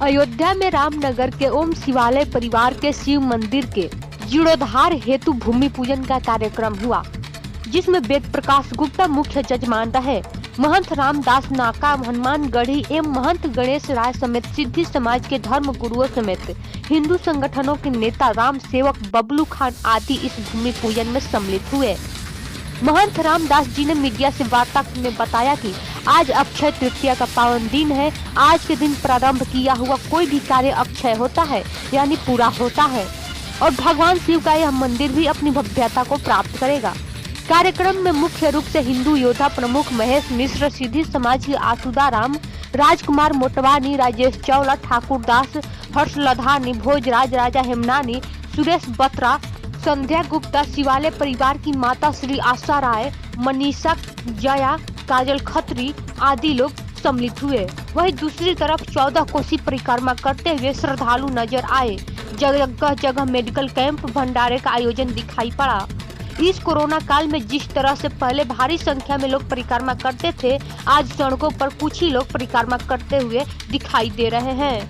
अयोध्या में रामनगर के ओम शिवालय परिवार के शिव मंदिर के जीर्णोद्धार हेतु भूमि पूजन का कार्यक्रम हुआ, जिसमें वेद प्रकाश गुप्ता मुख्य जजमान रहे। महंत रामदास नाका, हनुमान गढ़ी एवं महंत गणेश राय समेत सिद्धि समाज के धर्म गुरुओं समेत हिंदू संगठनों के नेता राम सेवक बबलू खान आदि इस भूमि पूजन में सम्मिलित हुए। महंत रामदास जी ने मीडिया से वार्ता में बताया कि आज अक्षय तृतीया का पावन दिन है। आज के दिन प्रारंभ किया हुआ कोई भी कार्य अक्षय होता है, यानी पूरा होता है, और भगवान शिव का यह मंदिर भी अपनी भव्यता को प्राप्त करेगा। कार्यक्रम में मुख्य रूप से हिंदू योद्धा प्रमुख महेश मिश्र, सिद्धि समाज की आसुदाराम, राजकुमार मोटवानी, राजेश चावला, ठाकुर दास, हर्ष लधानी, भोजराज, राजा हेमनानी, सुरेश बत्रा, संध्या गुप्ता, शिवालय परिवार की माता श्री आशा राय, मनीषा जया, काजल खत्री आदि लोग सम्मिलित हुए। वहीं दूसरी तरफ 14 कोसी परिक्रमा करते हुए श्रद्धालु नजर आए। जगह जगह मेडिकल कैंप, भंडारे का आयोजन दिखाई पड़ा। इस कोरोना काल में जिस तरह से पहले भारी संख्या में लोग परिक्रमा करते थे, आज सड़कों पर कुछ ही लोग परिक्रमा करते हुए दिखाई दे रहे हैं।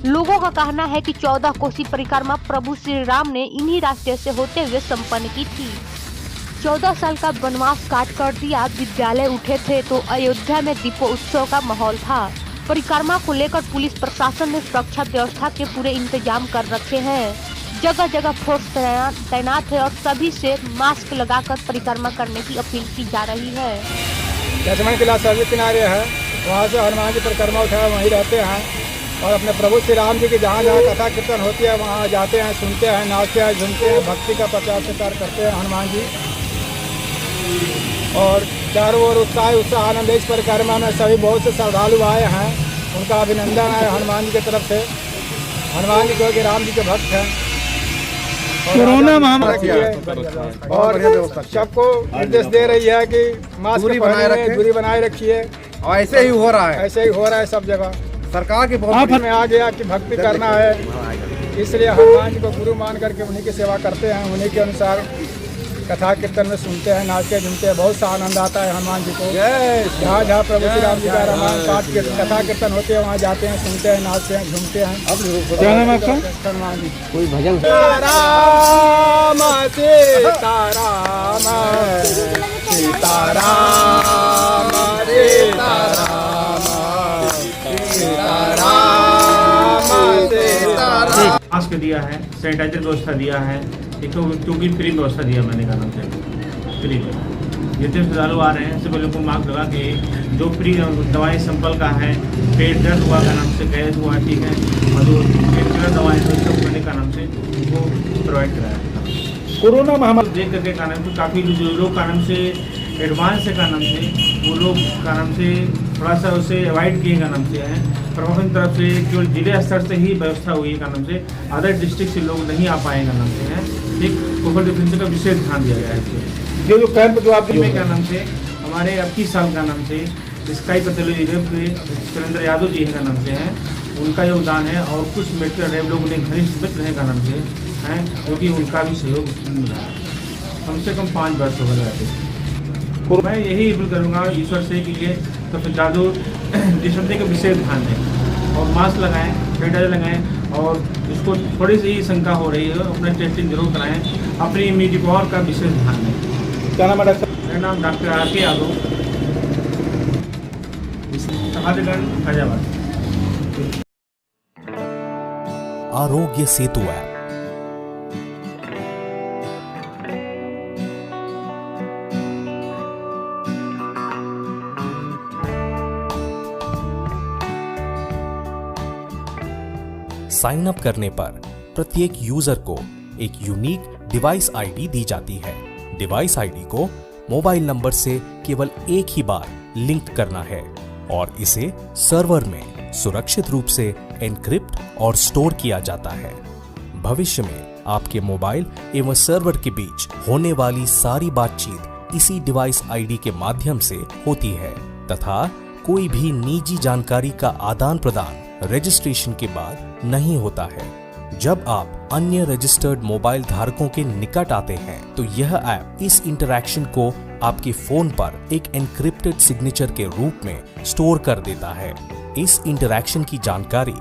लोगों का कहना है कि 14 कोसी परिक्रमा प्रभु श्री राम ने इन्हीं रास्ते से होते हुए संपन्न की थी। 14 साल का वनवास काट कर दिया, विद्यालय उठे थे तो अयोध्या में दीपोत्सव का माहौल था। परिक्रमा को लेकर पुलिस प्रशासन ने सुरक्षा व्यवस्था के पूरे इंतजाम कर रखे हैं। जगह जगह फोर्स तैनात है और सभी से मास्क लगाकर परिक्रमा करने की अपील की जा रही है। लक्ष्मण किला सभी किनारे है, वहाँ से हनुमान जी परिक्रमा उठा वहीं रहते हैं और अपने प्रभु श्री राम जी की जहाँ जहाँ कथा कीर्तन होती है वहाँ जाते हैं, सुनते हैं, नाचते हैं, झूमते हैं, भक्ति का प्रचार प्रसार करते हैं हनुमान जी। और चारों ओर उत्साह आनंद। इस परिक्रमा में सभी बहुत से श्रद्धालु आए हैं, उनका अभिनंदन है हनुमान जी की तरफ से। हनुमान जी क्योंकि राम जी के भक्त हैं। कोरोना महामारी और सबको निर्देश दे रही है कि मास्क बनाए रखें, दूरी बनाए रखिए। और ऐसे ही हो रहा है, ऐसे ही हो रहा है सब जगह। सरकार की में आ गया कि भक्ति करना है, इसलिए हनुमान जी को गुरु मान करके उन्हीं की सेवा करते हैं। उन्हीं के अनुसार कथा कीर्तन में सुनते हैं, नाचते झूमते हैं, बहुत सा आनंद आता है हनुमान जी को। जहाँ जहाँ प्रभु श्री राम जी का रामायण पाठ कथा कीर्तन होते हैं वहाँ जाते हैं, सुनते हैं, नाचते हैं, झूमते हैं। क्या नाम है आपका? हनुमान जी। कोई भजन? राम सीताराम सीताराम सीताराम। मास्क दिया है, सैनिटाइजर व्यवस्था दिया है, एक क्योंकि फ्री व्यवस्था दिया मैंने कहा नाम से फ्री में। जितने श्रद्धालु आ रहे हैं सब लोग को मास्क लगा के, जो फ्री दवाएं सिंपल का है, पेट दर्द हुआ का नाम से, गैस हुआ, ठीक है, और जो पेट दवाएं तो सब करने का नाम से उनको प्रोवाइड कराया। कोरोना महामारी देख करके का नाम से काफ़ी जो लोग का नाम से एडवांस है का नाम से, वो लोग का नाम से थोड़ा सा उसे अवॉइड किए का नाम से है। प्रशासन की तरफ से केवल जिले स्तर से ही व्यवस्था हुई है का नाम से, अदर डिस्ट्रिक्ट से लोग नहीं आ पाएगा नाम से है। एक सोशल डिस्टेंसिंग का विशेष ध्यान दिया गया है। जो कैंप जो आप में का नाम से हमारे 21 साल का नाम से स्काई पैथोलॉजी लैब के सुरेंद्र यादव जी का नाम से है, उनका योगदान है। और कुछ मेडिकल लैब लोग उन्हें घनिष्ठ मित्र रहे का नाम से हैं, क्योंकि उनका भी सहयोग मिला है। कम से कम 5 वर्ष हो गए। मैं यही अपील करूँगा ईश्वर से कि ये तो जादू डिस्टेंसिंग का विशेष ध्यान दें और मास्क लगाएं, सैनिटाइजर लगाएं, और इसको थोड़ी सी शंका हो रही है अपना टेस्टिंग जरूर कराएं, अपनी इम्यूनिटी पावर का विशेष ध्यान दें। क्या नाम है डॉक्टर? मेरा नाम doctor R K. Yadav, Shahadatganj, Faizabad. Aarogya Setu app sign up करने पर प्रत्येक यूजर को एक यूनिक डिवाइस आईडी दी जाती है। डिवाइस आईडी को मोबाइल नंबर से केवल एक ही बार लिंक करना है और इसे सर्वर में सुरक्षित रूप से एन्क्रिप्ट और स्टोर किया जाता है। भविष्य में आपके मोबाइल एवं सर्वर के बीच होने वाली सारी बातचीत इसी डिवाइस आईडी के माध्यम से होती है तथा कोई भी निजी जानकारी का आदान प्रदान रजिस्ट्रेशन के बाद नहीं होता है। जब आप अन्य रजिस्टर्ड मोबाइल धारकों के निकट आते हैं तो यह ऐप इस इंटरैक्शन को आपके फोन पर एक एन्क्रिप्टेड सिग्नेचर के रूप में स्टोर कर देता है। इस इंटरैक्शन की जानकारी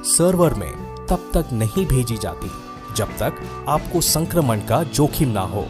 सर्वर में तब तक नहीं भेजी जाती जब तक आपको संक्रमण का जोखिम ना हो,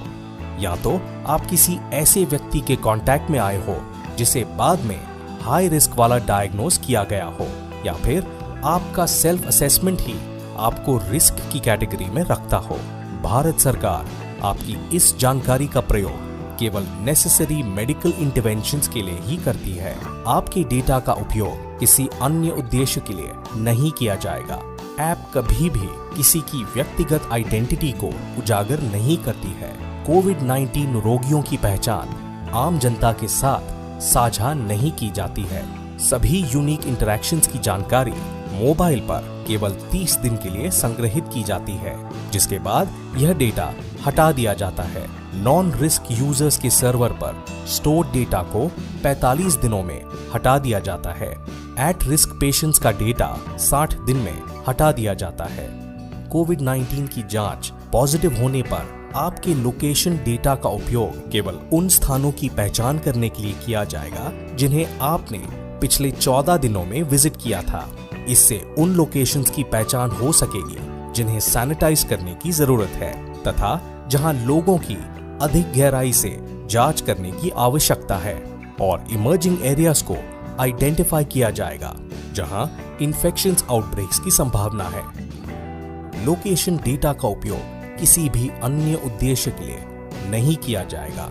या तो आप किसी ऐसे व्यक्ति के कांटेक्ट में आए हो जिसे बाद में हाई रिस्क वाला डायग्नोज किया गया हो, या फिर आपका सेल्फ असेसमेंट ही आपको रिस्क की कैटेगरी में रखता हो। भारत सरकार आपकी इस जानकारी का प्रयोग केवल नेसेसरी मेडिकल इंटरवेंशंस के लिए ही करती है। आपके डेटा का उपयोग किसी अन्य उद्देश्य के लिए नहीं किया जाएगा। ऐप कभी भी किसी की व्यक्तिगत आइडेंटिटी को उजागर नहीं करती है। कोविड-19 रोगियों की पहचान आम जनता के साथ साझा नहीं की जाती है। सभी यूनिक इंटरैक्शंस की जानकारी मोबाइल पर केवल 30 दिन के लिए संग्रहित की जाती है, जिसके बाद यह डेटा हटा दिया जाता है। नॉन रिस्क यूजर्स के सर्वर पर स्टोर्ड डेटा को 45 दिनों में हटा दिया जाता है। एट रिस्क पेशेंट्स का डेटा 60 दिन में हटा दिया जाता है। कोविड-19 की जांच पॉजिटिव होने पर आपके लोकेशन डेटा का उपयोग केवल उन स्थानों की पहचान करने के लिए किया जाएगा जिन्हें आपने पिछले 14 दिनों में विजिट किया था। इससे उन लोकेशंस की पहचान हो सकेगी जिन्हें सैनिटाइज करने की जरूरत है तथा जहां लोगों की अधिक गहराई से जांच करने की आवश्यकता है, और इमर्जिंग एरियाज को आइडेंटिफाई किया जाएगा जहां इन्फेक्शंस आउटब्रेक्स की संभावना है। लोकेशन डेटा का उपयोग किसी भी अन्य उद्देश्य के लिए नहीं किया जाएगा।